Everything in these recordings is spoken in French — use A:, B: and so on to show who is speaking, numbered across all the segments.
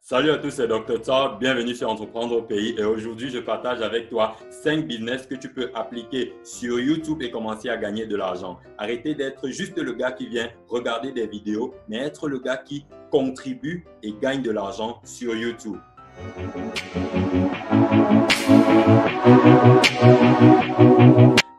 A: Salut à tous, c'est Dr. Tsar, bienvenue sur Entreprendre au pays et aujourd'hui je partage avec toi 5 business que tu peux appliquer sur YouTube et commencer à gagner de l'argent. Arrêtez d'être juste le gars qui vient regarder des vidéos, mais être le gars qui contribue et gagne de l'argent sur YouTube.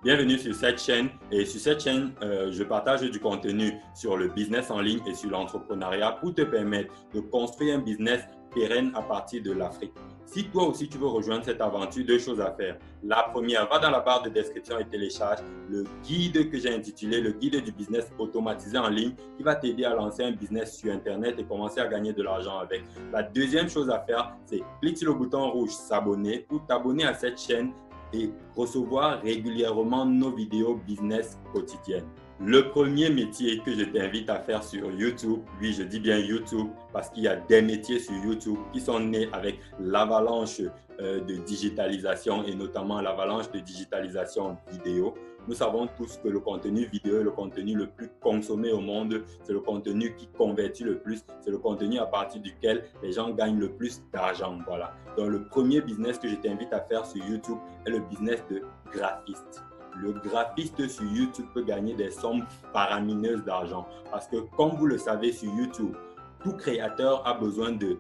A: Bienvenue sur cette chaîne et sur cette chaîne, je partage du contenu sur le business en ligne et sur l'entrepreneuriat pour te permettre de construire un business pérenne à partir de l'Afrique. Si toi aussi tu veux rejoindre cette aventure, deux choses à faire. La première, va dans la barre de description et télécharge le guide que j'ai intitulé le guide du business automatisé en ligne qui va t'aider à lancer un business sur Internet et commencer à gagner de l'argent avec. La deuxième chose à faire, c'est clique sur le bouton rouge s'abonner pour t'abonner à cette chaîne et recevoir régulièrement nos vidéos business quotidiennes. Le premier métier que je t'invite à faire sur YouTube, oui, je dis bien YouTube parce qu'il y a des métiers sur YouTube qui sont nés avec l'avalanche de digitalisation et notamment l'avalanche de digitalisation vidéo. Nous savons tous que le contenu vidéo est le contenu le plus consommé au monde, c'est le contenu qui convertit le plus, c'est le contenu à partir duquel les gens gagnent le plus d'argent. Voilà. Donc le premier business que je t'invite à faire sur YouTube est le business de graphiste. Le graphiste sur YouTube peut gagner des sommes faramineuses d'argent parce que comme vous le savez sur YouTube, tout créateur a besoin de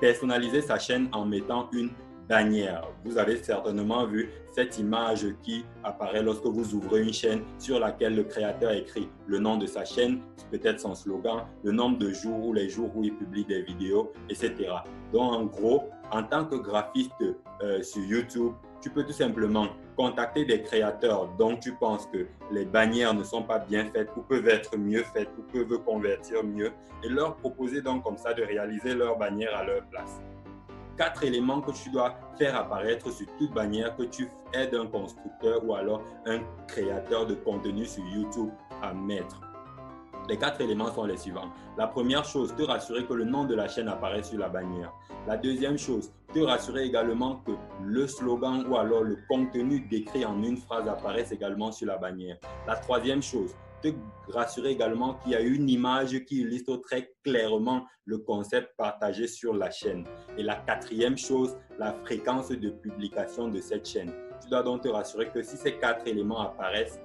A: personnaliser sa chaîne en mettant une bannière. Vous avez certainement vu cette image qui apparaît lorsque vous ouvrez une chaîne sur laquelle le créateur écrit le nom de sa chaîne, peut-être son slogan, le nombre de jours ou les jours où il publie des vidéos, etc. Donc en gros, en tant que graphiste sur YouTube, tu peux tout simplement contacter des créateurs dont tu penses que les bannières ne sont pas bien faites ou peuvent être mieux faites ou peuvent convertir mieux et leur proposer donc comme ça de réaliser leur bannière à leur place. 4 éléments que tu dois faire apparaître sur toute bannière que tu aides un constructeur ou alors un créateur de contenu sur YouTube à mettre. Les 4 éléments sont les suivants. La première chose, te rassurer que le nom de la chaîne apparaît sur la bannière. La deuxième chose, te rassurer également que le slogan ou alors le contenu décrit en une phrase apparaisse également sur la bannière. La troisième chose, te rassurer également qu'il y a une image qui illustre très clairement le concept partagé sur la chaîne. Et la quatrième chose, la fréquence de publication de cette chaîne. Tu dois donc te rassurer que si ces 4 éléments apparaissent,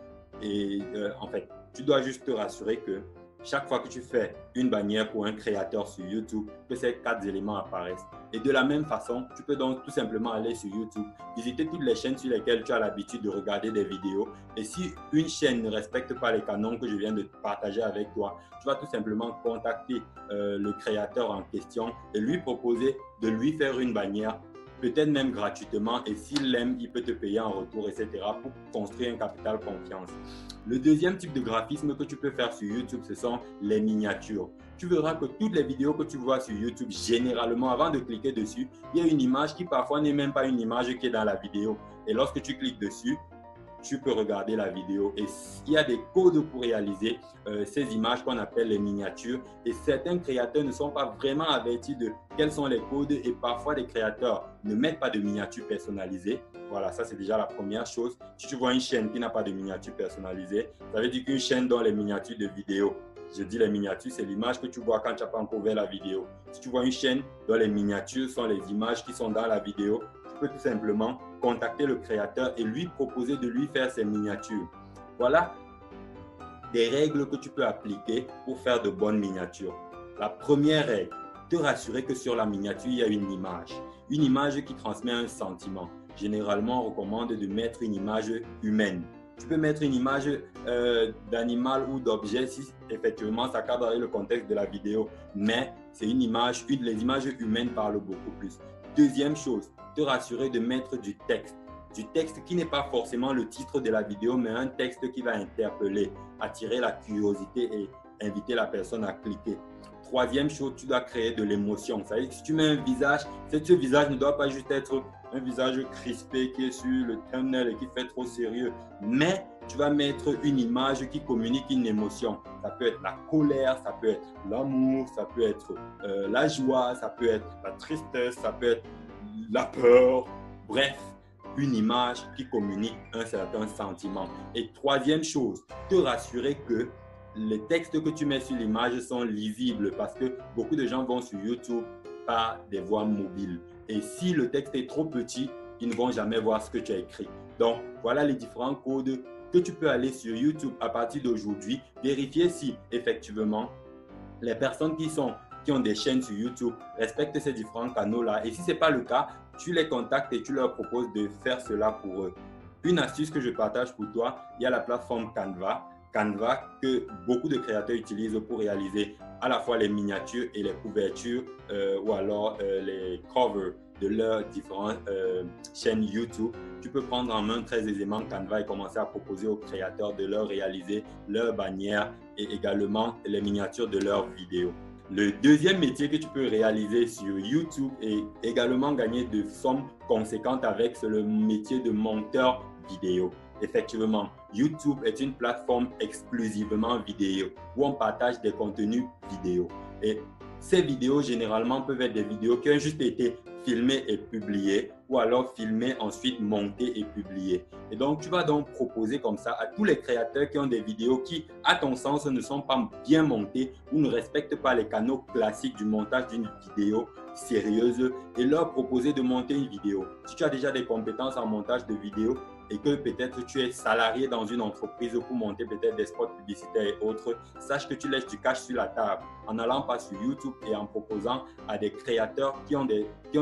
A: en fait, tu dois juste te rassurer que chaque fois que tu fais une bannière pour un créateur sur YouTube, que ces 4 éléments apparaissent. Et de la même façon, tu peux donc tout simplement aller sur YouTube, visiter toutes les chaînes sur lesquelles tu as l'habitude de regarder des vidéos. Et si une chaîne ne respecte pas les canons que je viens de partager avec toi, tu vas tout simplement contacter le créateur en question et lui proposer de lui faire une bannière, peut-être même gratuitement, et s'il l'aime, il peut te payer en retour, etc. pour construire un capital confiance. Le deuxième type de graphisme que tu peux faire sur YouTube, ce sont les miniatures. Tu verras que toutes les vidéos que tu vois sur YouTube, généralement, avant de cliquer dessus, il y a une image qui parfois n'est même pas une image qui est dans la vidéo. Et lorsque tu cliques dessus, tu peux regarder la vidéo et il y a des codes pour réaliser ces images qu'on appelle les miniatures et certains créateurs ne sont pas vraiment avertis de quels sont les codes et parfois les créateurs ne mettent pas de miniatures personnalisées. Voilà, ça c'est déjà la première chose. Si tu vois une chaîne qui n'a pas de miniatures personnalisées, ça veut dire qu'une chaîne dont les miniatures de vidéo, je dis les miniatures, c'est l'image que tu vois quand tu n'as pas encore ouvert la vidéo. Si tu vois une chaîne dont les miniatures sont les images qui sont dans la vidéo, tu peux tout simplement contacter le créateur et lui proposer de lui faire ses miniatures. Voilà des règles que tu peux appliquer pour faire de bonnes miniatures. La première règle, te rassurer que sur la miniature, il y a une image qui transmet un sentiment. Généralement, on recommande de mettre une image humaine. Tu peux mettre une image d'animal ou d'objet si effectivement ça cadre avec le contexte de la vidéo, mais c'est une image, les images humaines parlent beaucoup plus. Deuxième chose, te rassurer de mettre du texte qui n'est pas forcément le titre de la vidéo, mais un texte qui va interpeller, attirer la curiosité et inviter la personne à cliquer. Troisième chose, tu dois créer de l'émotion. Ça veut dire que si tu mets un visage, ce visage ne doit pas juste être un visage crispé qui est sur le thumbnail et qui fait trop sérieux, mais tu vas mettre une image qui communique une émotion. Ça peut être la colère, ça peut être l'amour, ça peut être la joie, ça peut être la tristesse, ça peut être la peur. Bref, une image qui communique un certain sentiment. Et troisième chose, te rassurer que les textes que tu mets sur l'image sont lisibles parce que beaucoup de gens vont sur YouTube par des voix mobiles. Et si le texte est trop petit, ils ne vont jamais voir ce que tu as écrit. Donc, voilà les différents codes que tu peux aller sur YouTube à partir d'aujourd'hui, vérifier si effectivement les personnes qui ont des chaînes sur YouTube respectent ces différents canaux-là. Et si ce n'est pas le cas, tu les contactes et tu leur proposes de faire cela pour eux. Une astuce que je partage pour toi, il y a la plateforme Canva. Canva que beaucoup de créateurs utilisent pour réaliser à la fois les miniatures et les couvertures ou alors les covers de leurs différentes chaînes YouTube. Tu peux prendre en main très aisément Canva et commencer à proposer aux créateurs de leur réaliser leurs bannières et également les miniatures de leurs vidéos. Le deuxième métier que tu peux réaliser sur YouTube et également gagner de sommes conséquentes avec, c'est le métier de monteur vidéo. Effectivement, YouTube est une plateforme exclusivement vidéo où on partage des contenus vidéo. Et ces vidéos, généralement, peuvent être des vidéos qui ont juste été filmées et publiées ou alors filmées, ensuite montées et publiées. Et donc, tu vas donc proposer comme ça à tous les créateurs qui ont des vidéos qui, à ton sens, ne sont pas bien montées ou ne respectent pas les canaux classiques du montage d'une vidéo sérieuse et leur proposer de monter une vidéo. Si tu as déjà des compétences en montage de vidéos, et que peut-être tu es salarié dans une entreprise pour monter peut-être des spots publicitaires et autres, sache que tu laisses du cash sur la table en allant pas sur YouTube et en proposant à des créateurs qui ont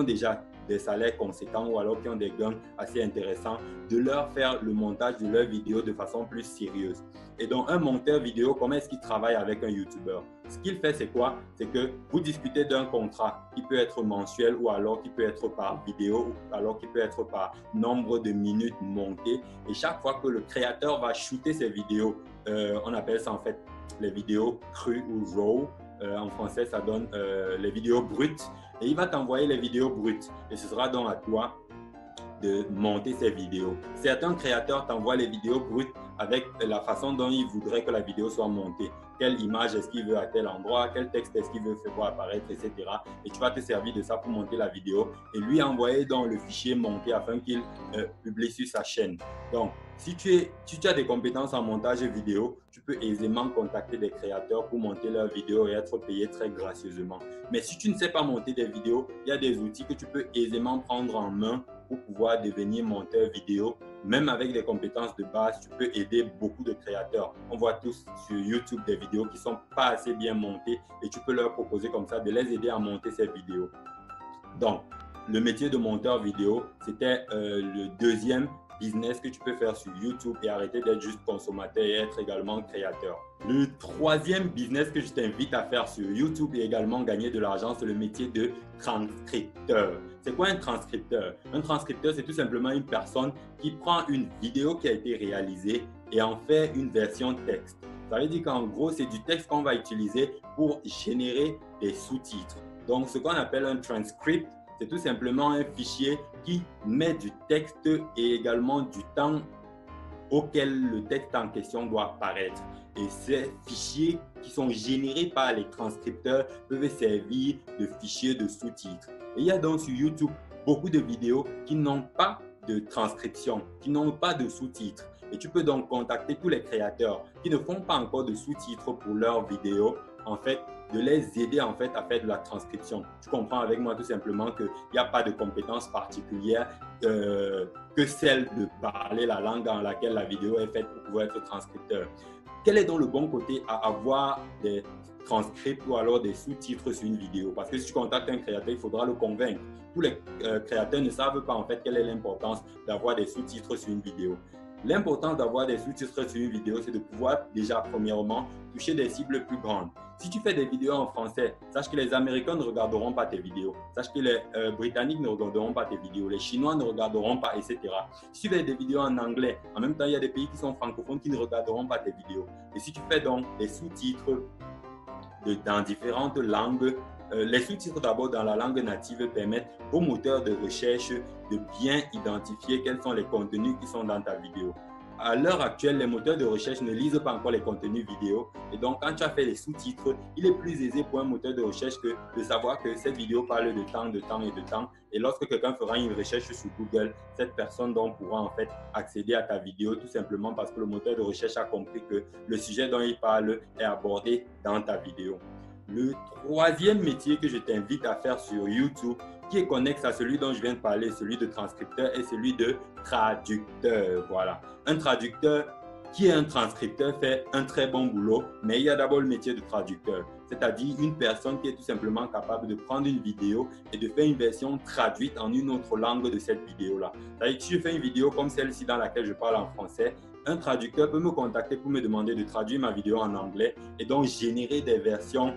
A: déjà des salaires conséquents ou alors qui ont des gains assez intéressants, de leur faire le montage de leurs vidéos de façon plus sérieuse. Et donc, un monteur vidéo, comment est-ce qu'il travaille avec un YouTuber? Ce qu'il fait, c'est quoi? C'est que vous discutez d'un contrat qui peut être mensuel ou alors qui peut être par vidéo ou alors qui peut être par nombre de minutes montées. Et chaque fois que le créateur va shooter ses vidéos, on appelle ça en fait les vidéos crues ou raw. En français, ça donne les vidéos brutes. Et il va t'envoyer les vidéos brutes. Et ce sera donc à toi de monter ces vidéos. Certains créateurs t'envoient les vidéos brutes avec la façon dont ils voudraient que la vidéo soit montée. Quelle image est-ce qu'il veut à tel endroit, quel texte est-ce qu'il veut faire voir apparaître, etc. Et tu vas te servir de ça pour monter la vidéo et lui envoyer dans le fichier monté afin qu'il publie sur sa chaîne. Donc, si tu as des compétences en montage vidéo, tu peux aisément contacter des créateurs pour monter leurs vidéos et être payé très gracieusement. Mais si tu ne sais pas monter des vidéos, il y a des outils que tu peux aisément prendre en main pour pouvoir devenir monteur vidéo. Même avec des compétences de base, tu peux aider beaucoup de créateurs. On voit tous sur YouTube des vidéos qui ne sont pas assez bien montées et tu peux leur proposer comme ça de les aider à monter ces vidéos. Donc, le métier de monteur vidéo, c'était le deuxième business que tu peux faire sur YouTube et arrêter d'être juste consommateur et être également créateur. Le troisième business que je t'invite à faire sur YouTube et également gagner de l'argent, c'est le métier de transcripteur. C'est quoi un transcripteur? Un transcripteur, c'est tout simplement une personne qui prend une vidéo qui a été réalisée et en fait une version texte. Ça veut dire qu'en gros, c'est du texte qu'on va utiliser pour générer des sous-titres. Donc, ce qu'on appelle un transcript, c'est tout simplement un fichier qui met du texte et également du temps auquel le texte en question doit apparaître. Et ces fichiers qui sont générés par les transcripteurs peuvent servir de fichiers de sous-titres. Et il y a donc sur YouTube beaucoup de vidéos qui n'ont pas de transcription, qui n'ont pas de sous-titres. Et tu peux donc contacter tous les créateurs qui ne font pas encore de sous-titres pour leurs vidéos, en fait, de les aider en fait à faire de la transcription. Tu comprends avec moi tout simplement qu'il n'y a pas de compétences particulières que celle de parler la langue dans laquelle la vidéo est faite pour pouvoir être transcripteur. Quel est donc le bon côté à avoir des transcripts ou alors des sous-titres sur une vidéo? Parce que si tu contactes un créateur, il faudra le convaincre. Tous les créateurs ne savent pas en fait quelle est l'importance d'avoir des sous-titres sur une vidéo. L'importance d'avoir des sous-titres sur une vidéo, c'est de pouvoir déjà, premièrement, toucher des cibles plus grandes. Si tu fais des vidéos en français, sache que les Américains ne regarderont pas tes vidéos. Sache que les Britanniques ne regarderont pas tes vidéos. Les Chinois ne regarderont pas, etc. Si tu fais des vidéos en anglais, en même temps, il y a des pays qui sont francophones qui ne regarderont pas tes vidéos. Et si tu fais donc des sous-titres dans différentes langues, les sous-titres d'abord dans la langue native permettent aux moteurs de recherche de bien identifier quels sont les contenus qui sont dans ta vidéo. À l'heure actuelle, les moteurs de recherche ne lisent pas encore les contenus vidéo et donc quand tu as fait les sous-titres, il est plus aisé pour un moteur de recherche que de savoir que cette vidéo parle de temps et lorsque quelqu'un fera une recherche sur Google, cette personne donc pourra en fait accéder à ta vidéo tout simplement parce que le moteur de recherche a compris que le sujet dont il parle est abordé dans ta vidéo. Le troisième métier que je t'invite à faire sur YouTube, qui est connexe à celui dont je viens de parler, celui de transcripteur et celui de traducteur. Voilà. Un traducteur qui est un transcripteur fait un très bon boulot, mais il y a d'abord le métier de traducteur, c'est-à-dire une personne qui est tout simplement capable de prendre une vidéo et de faire une version traduite en une autre langue de cette vidéo-là. C'est-à-dire que si je fais une vidéo comme celle-ci dans laquelle je parle en français, un traducteur peut me contacter pour me demander de traduire ma vidéo en anglais et donc générer des versions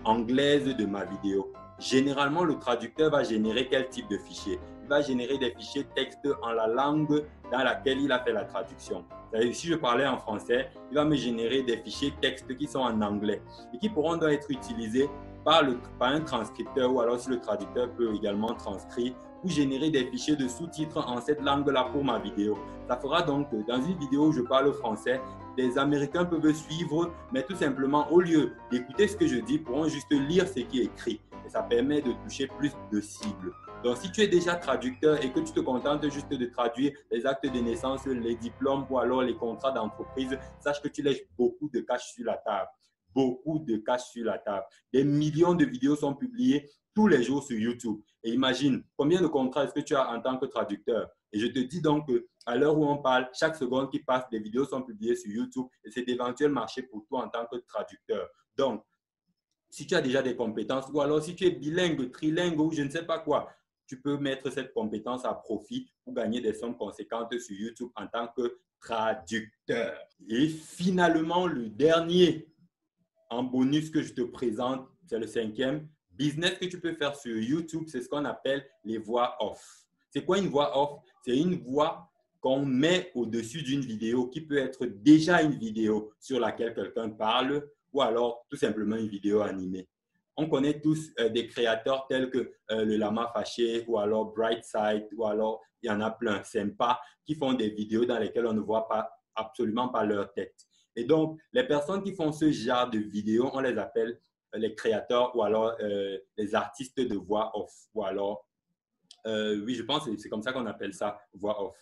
A: anglaises de ma vidéo. Généralement, le traducteur va générer quel type de fichier? Il va générer des fichiers texte en la langue dans laquelle il a fait la traduction. C'est-à-dire, si je parlais en français, il va me générer des fichiers texte qui sont en anglais et qui pourront donc être utilisés par un transcripteur, ou alors si le traducteur peut également transcrire ou générer des fichiers de sous-titres en cette langue-là pour ma vidéo. Ça fera donc que dans une vidéo où je parle français, les Américains peuvent suivre, mais tout simplement, au lieu d'écouter ce que je dis, pourront juste lire ce qui est écrit. Et ça permet de toucher plus de cibles. Donc, si tu es déjà traducteur et que tu te contentes juste de traduire les actes de naissance, les diplômes ou alors les contrats d'entreprise, sache que tu lèches beaucoup de cash sur la table. Beaucoup de cash sur la table. Des millions de vidéos sont publiées tous les jours sur YouTube. Et imagine, combien de contrats est-ce que tu as en tant que traducteur? Et je te dis donc qu'à l'heure où on parle, chaque seconde qui passe, des vidéos sont publiées sur YouTube et c'est d'éventuels marchés pour toi en tant que traducteur. Donc, si tu as déjà des compétences ou alors si tu es bilingue, trilingue ou je ne sais pas quoi, tu peux mettre cette compétence à profit pour gagner des sommes conséquentes sur YouTube en tant que traducteur. Et finalement, le dernier en bonus que je te présente, c'est le cinquième. Business que tu peux faire sur YouTube, c'est ce qu'on appelle les voix off. C'est quoi une voix off? C'est une voix qu'on met au-dessus d'une vidéo qui peut être déjà une vidéo sur laquelle quelqu'un parle ou alors tout simplement une vidéo animée. On connaît tous des créateurs tels que le Lama Fâché ou alors Brightside ou alors il y en a plein sympas qui font des vidéos dans lesquelles on ne voit absolument pas leur tête. Et donc, les personnes qui font ce genre de vidéos, on les appelle les créateurs ou alors les artistes de voix off. Ou alors, oui, je pense que c'est comme ça qu'on appelle ça, voix off.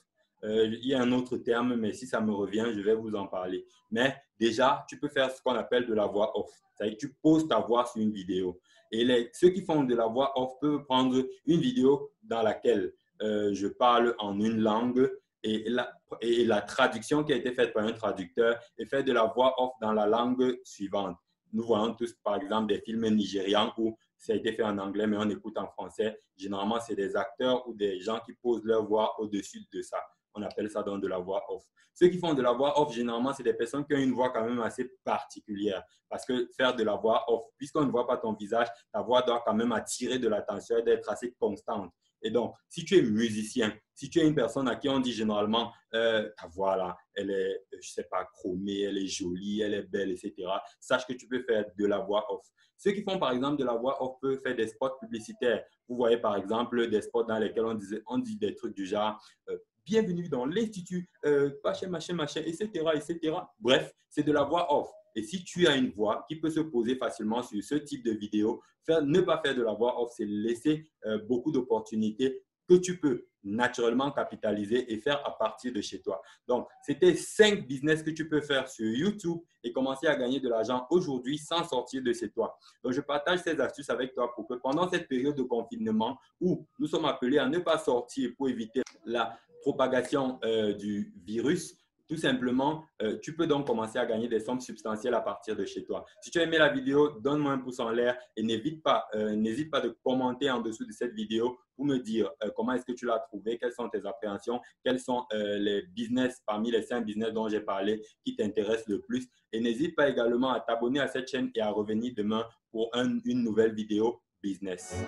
A: Il y a un autre terme, mais si ça me revient, je vais vous en parler. Mais déjà, tu peux faire ce qu'on appelle de la voix off. C'est-à-dire que tu poses ta voix sur une vidéo. Et ceux qui font de la voix off peuvent prendre une vidéo dans laquelle je parle en une langue et la traduction qui a été faite par un traducteur est faite de la voix off dans la langue suivante. Nous voyons tous, par exemple, des films nigérians où ça a été fait en anglais, mais on écoute en français. Généralement, c'est des acteurs ou des gens qui posent leur voix au-dessus de ça. On appelle ça donc de la voix off. Ceux qui font de la voix off, généralement, c'est des personnes qui ont une voix quand même assez particulière. Parce que faire de la voix off, puisqu'on ne voit pas ton visage, ta voix doit quand même attirer de l'attention et d'être assez constante. Et donc, si tu es musicien, si tu es une personne à qui on dit généralement ta voix là, elle est, je ne sais pas, chromée, elle est jolie, elle est belle, etc., sache que tu peux faire de la voix off. Ceux qui font par exemple de la voix off peuvent faire des spots publicitaires. Vous voyez par exemple des spots dans lesquels on dit des trucs du genre bienvenue dans l'institut, machin, etc., etc. Bref, c'est de la voix off. Et si tu as une voix qui peut se poser facilement sur ce type de vidéo, ne pas faire de la voix off, c'est laisser beaucoup d'opportunités que tu peux naturellement capitaliser et faire à partir de chez toi. Donc, c'était 5 business que tu peux faire sur YouTube et commencer à gagner de l'argent aujourd'hui sans sortir de chez toi. Donc, je partage ces astuces avec toi pour que pendant cette période de confinement où nous sommes appelés à ne pas sortir pour éviter la propagation du virus, tout simplement, tu peux donc commencer à gagner des sommes substantielles à partir de chez toi. Si tu as aimé la vidéo, donne-moi un pouce en l'air et n'hésite pas de commenter en dessous de cette vidéo pour me dire comment est-ce que tu l'as trouvé, quelles sont tes appréhensions, quels sont les business parmi les 5 business dont j'ai parlé qui t'intéressent le plus. Et n'hésite pas également à t'abonner à cette chaîne et à revenir demain pour une nouvelle vidéo business.